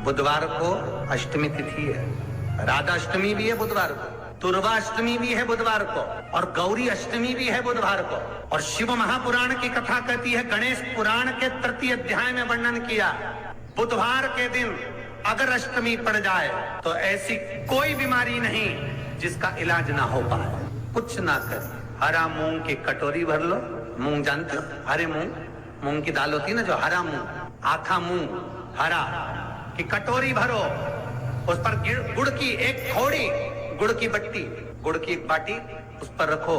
बुधवार को अष्टमी तिथि है, राधा अष्टमी भी है बुधवार को, दुर्गा अष्टमी भी है बुधवार को, और गौरी अष्टमी भी है बुधवार को। और शिव महापुराण की कथा कहती है, गणेश पुराण के तृतीय अध्याय में वर्णन किया, बुधवार के दिन अगर अष्टमी पड़ जाए तो ऐसी कोई बीमारी नहीं जिसका इलाज ना हो पाए। कुछ ना कर, हरा मूंग की कटोरी भर लो, मूंग जानते हो, हरे मूंग, मूंग की दाल होती है ना जो हरा मूंग, आखा मूंग हरा की कटोरी भरो, उस पर गुड़ की एक थोड़ी, गुड़ की बट्टी, गुड़ की एक बाटी उस पर रखो,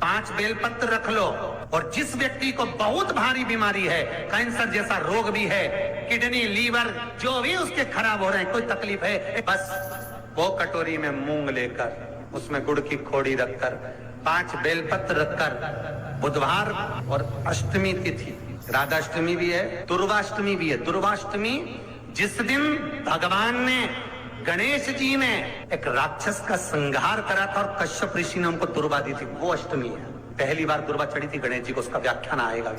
5 बेलपत्र रख लो, और जिस व्यक्ति को बहुत भारी बीमारी है, कैंसर जैसा रोग भी है, किडनी लीवर जो भी उसके खराब हो रहे हैं, कोई तकलीफ है, बस वो कटोरी में मूंग लेकर उसमें गुड़ की खोड़ी रखकर 5 बेलपत्र रखकर, बुधवार और अष्टमी तिथि, राधाष्टमी भी है, दुर्गाष्टमी भी है। दुर्गाष्टमी जिस दिन भगवान ने, गणेश जी ने एक राक्षस का संहार करा था और कश्यप ऋषि ने उनको दुर्वा दी थी, वो अष्टमी है। पहली बार दुर्वा चढ़ी थी गणेश जी को, उसका व्याख्यान आएगा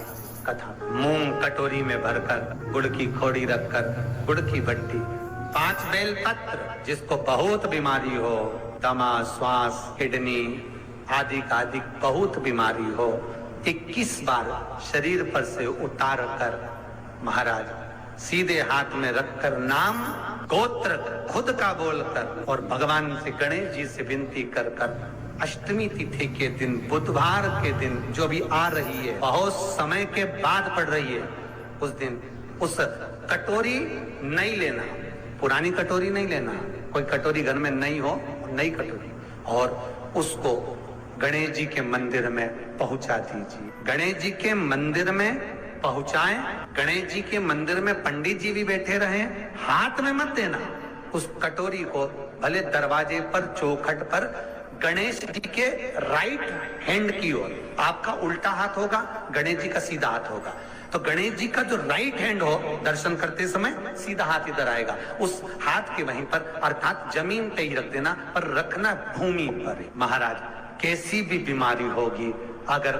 कथा। मूंग कटोरी में भरकर, गुड़ की खोड़ी रखकर, गुड़ की बट्टी, 5 बेलपत्र, जिसको बहुत बीमारी हो, दमा, श्वास, किडनी आदि का आदि बहुत बीमारी हो, 21 बार शरीर पर से उतार कर महाराज सीधे हाथ में रखकर नाम गोत्र खुद का बोलकर और भगवान से, गणेश जी से विनती कर कर अष्टमी तिथि के दिन, बुधवार के दिन जो भी आ रही है, बहुत समय के बाद पड़ रही है, उस दिन उस कटोरी नहीं लेना, पुरानी कटोरी नहीं लेना, कोई कटोरी घर में नहीं हो, नई कटोरी, और उसको गणेश जी के मंदिर में पहुंचा दीजिए। गणेश जी के मंदिर में पहुंचाएं, गणेश जी के मंदिर में पंडित जी भी बैठे रहें, हाथ में मत देना उस कटोरी को, भले दरवाजे पर, चौखट पर, गणेश जी के राइट हैंड की ओर, आपका उल्टा हाथ होगा, गणेश जी का सीधा हाथ होगा, तो गणेश जी का जो राइट हैंड हो, दर्शन करते समय सीधा हाथ इधर आएगा, उस हाथ के वहीं पर, अर्थात जमीन पे ही रख देना, पर रखना भूमि पर। महाराज कैसी भी बीमारी होगी, अगर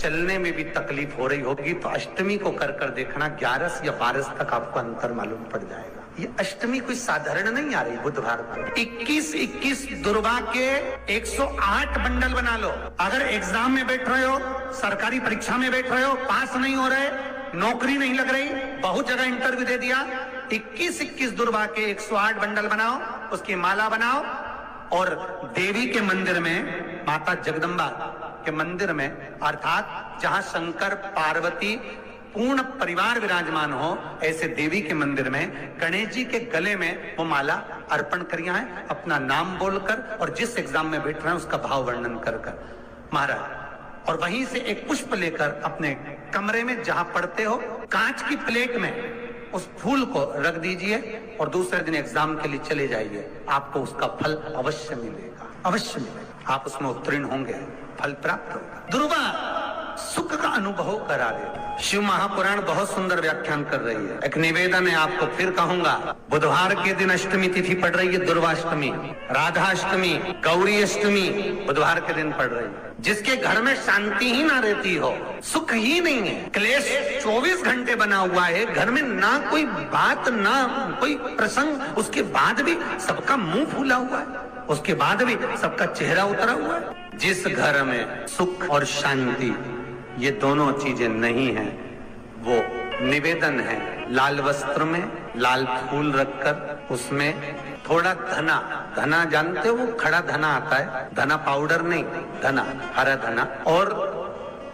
चलने में भी तकलीफ हो रही होगी, तो अष्टमी को कर कर देखना, 11 या 12 तक आपको अंतर मालूम पड़ जाएगा। ये अष्टमी कोई साधारण नहीं आ रही बुधवार को। 21 दुर्गा के 108 बंडल बना लो। अगर एग्जाम में बैठ रहे हो, सरकारी परीक्षा में बैठ रहे हो, पास नहीं हो रहे, नौकरी नहीं लग रही, बहुत जगह इंटरव्यू दे दिया, 21 दुर्गा के 108 बंडल बनाओ, उसकी माला बनाओ, और देवी के मंदिर में, माता जगदम्बा के मंदिर में, अर्थात जहां शंकर पार्वती पूर्ण परिवार विराजमान हो, ऐसे देवी के मंदिर में गणेश जी के गले में वो माला अर्पण करिए है, अपना नाम बोलकर, और जिस एग्जाम में बैठ रहे हैं उसका भाव वर्णन कर कर महाराज, और वहीं से एक पुष्प लेकर अपने कमरे में जहां पढ़ते हो, कांच की प्लेट में उस फूल को रख दीजिए, और दूसरे दिन एग्जाम के लिए चले जाइए, आपको उसका फल अवश्य मिलेगा, अवश्य मिलेगा, आप उसमें उत्तीर्ण होंगे, फल प्राप्त होगा। दुर्गा सुख का अनुभव करा दे। शिव महापुराण बहुत सुंदर व्याख्यान कर रही है। एक निवेदन है आपको, फिर कहूंगा, बुधवार के दिन अष्टमी तिथि पड़ रही है, दुर्गाष्टमी, राधाष्टमी, गौरी अष्टमी बुधवार के दिन पड़ रही है। जिसके घर में शांति ही ना रहती हो, सुख ही नहीं है, क्लेश 24 घंटे बना हुआ है, घर में ना कोई बात, ना कोई प्रसंग, उसके बाद भी सबका मुंह फूला हुआ है, उसके बाद भी सबका चेहरा उतरा हुआ है। जिस घर में सुख और शांति ये दोनों चीजें नहीं हैं, वो निवेदन है, लाल वस्त्र में लाल फूल रखकर उसमें थोड़ा धना, धना जानते हो, वो खड़ा धना आता है, धना पाउडर नहीं, धना, हरा धना, और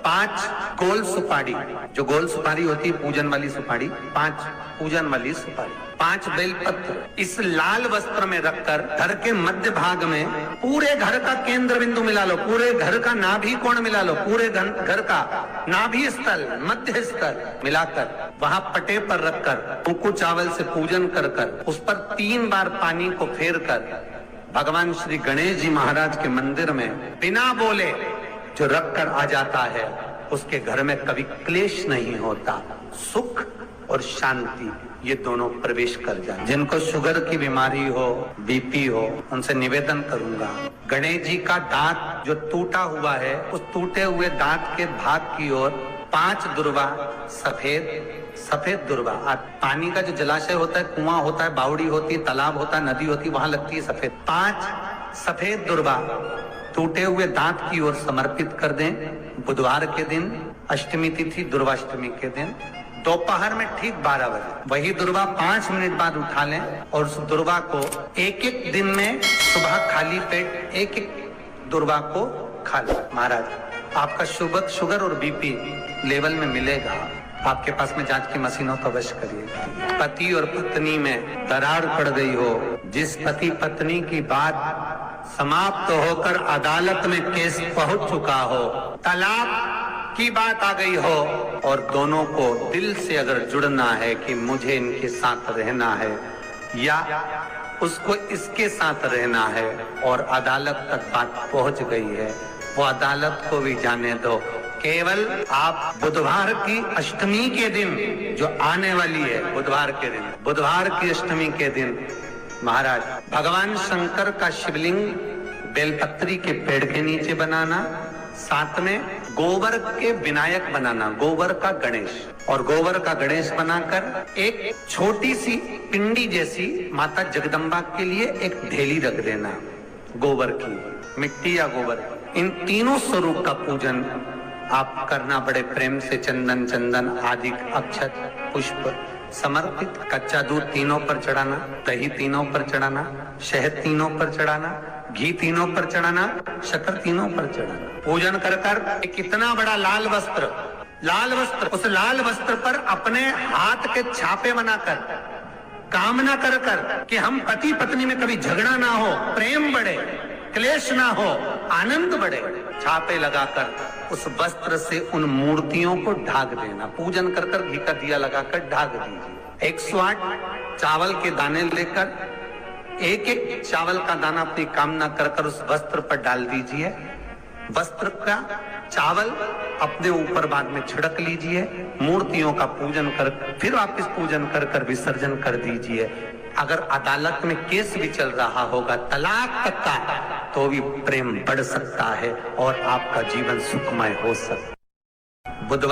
5 गोल सुपारी, जो गोल सुपारी होती है पूजन वाली सुपारी, 5 पूजन वाली सुपारी, 5 बेलपत्र इस लाल वस्त्र में रखकर घर के मध्य भाग में पूरे घर का केंद्र बिंदु मिला लो, पूरे घर का नाभि कोण मिला लो, पूरे घर का नाभि स्थल, मध्य स्थल मिलाकर वहां पटे पर रखकर कुंकु चावल से पूजन कर कर उस पर 3 बार पानी को फेर कर भगवान श्री गणेश जी महाराज के मंदिर में बिना बोले जो रख कर आ जाता है, उसके घर में कभी क्लेश नहीं होता, सुख और शांति ये दोनों प्रवेश कर जाए। जिनको शुगर की बीमारी हो, बीपी हो, उनसे निवेदन करूंगा, गणेश जी का दांत जो टूटा हुआ है, उस टूटे हुए दांत के भाग की ओर 5 दुर्वा सफेद, सफेद दुर्वा। पानी का जो जलाशय होता है, कुआं होता है, बावड़ी होती है, तालाब होता है, नदी होती है, वहां लगती है सफेद। 5 सफेद दुर्वा टूटे हुए दांत की ओर समर्पित कर दें बुधवार के दिन, अष्टमी तिथि दुर्वाष्टमी के दिन, दोपहर में ठीक 12 बजे। वही दुर्वा 5 मिनट बाद उठा लें और उस दुर्वा को एक एक दिन में सुबह खाली पेट एक एक दुर्वा को खा लें। महाराज आपका शुगर और बीपी लेवल में मिलेगा। आपके पास में जांच की मशीन हो तो अवश्य करिएगा। पति और पत्नी में दरार पड़ गई हो, जिस पति पत्नी की बात समाप्त होकर अदालत में केस पहुंच चुका हो, तलाक की बात आ गई हो और दोनों को दिल से अगर जुड़ना है कि मुझे इनके साथ रहना है या उसको इसके साथ रहना है और अदालत तक बात पहुंच गई है, वो अदालत को भी जाने दो। केवल आप बुधवार की अष्टमी के दिन जो आने वाली है, बुधवार के दिन, बुधवार की अष्टमी के दिन महाराज भगवान शंकर का शिवलिंग बेलपत्री के पेड़ के नीचे बनाना, साथ में गोबर के विनायक बनाना, गोबर का गणेश, और गोबर का गणेश बनाकर एक छोटी सी पिंडी जैसी माता जगदम्बा के लिए एक ढेली रख देना, गोबर की, मिट्टी या गोबर। इन तीनों स्वरूप का पूजन आप करना बड़े प्रेम से, चंदन चंदन आदि अक्षत पुष्प समर्पित, कच्चा दूध तीनों पर चढ़ाना, दही तीनों पर चढ़ाना, शहद तीनों पर चढ़ाना, घी तीनों पर चढ़ाना, शक्कर तीनों पर चढ़ाना। पूजन कर एक इतना बड़ा लाल वस्त्र, उस लाल वस्त्र पर अपने हाथ के छापे बनाकर कामना कर कि हम पति पत्नी में कभी झगड़ा ना हो, प्रेम बढ़े, क्लेश ना हो, आनंद बढ़े, छापे लगाकर उस वस्त्र से उन मूर्तियों को ढाक देना। पूजन कर घी का दिया लगाकर ढाक दीजिए। 108 चावल के दाने लेकर एक एक चावल का दाना अपनी कामना कर उस वस्त्र पर डाल दीजिए। वस्त्र का चावल अपने ऊपर बाद में छिड़क लीजिए। मूर्तियों का पूजन कर फिर वापिस पूजन कर विसर्जन कर दीजिए। अगर अदालत में केस भी चल रहा होगा तलाक तक का, तो भी प्रेम बढ़ सकता है और आपका जीवन सुखमय हो सकता है। बुधवार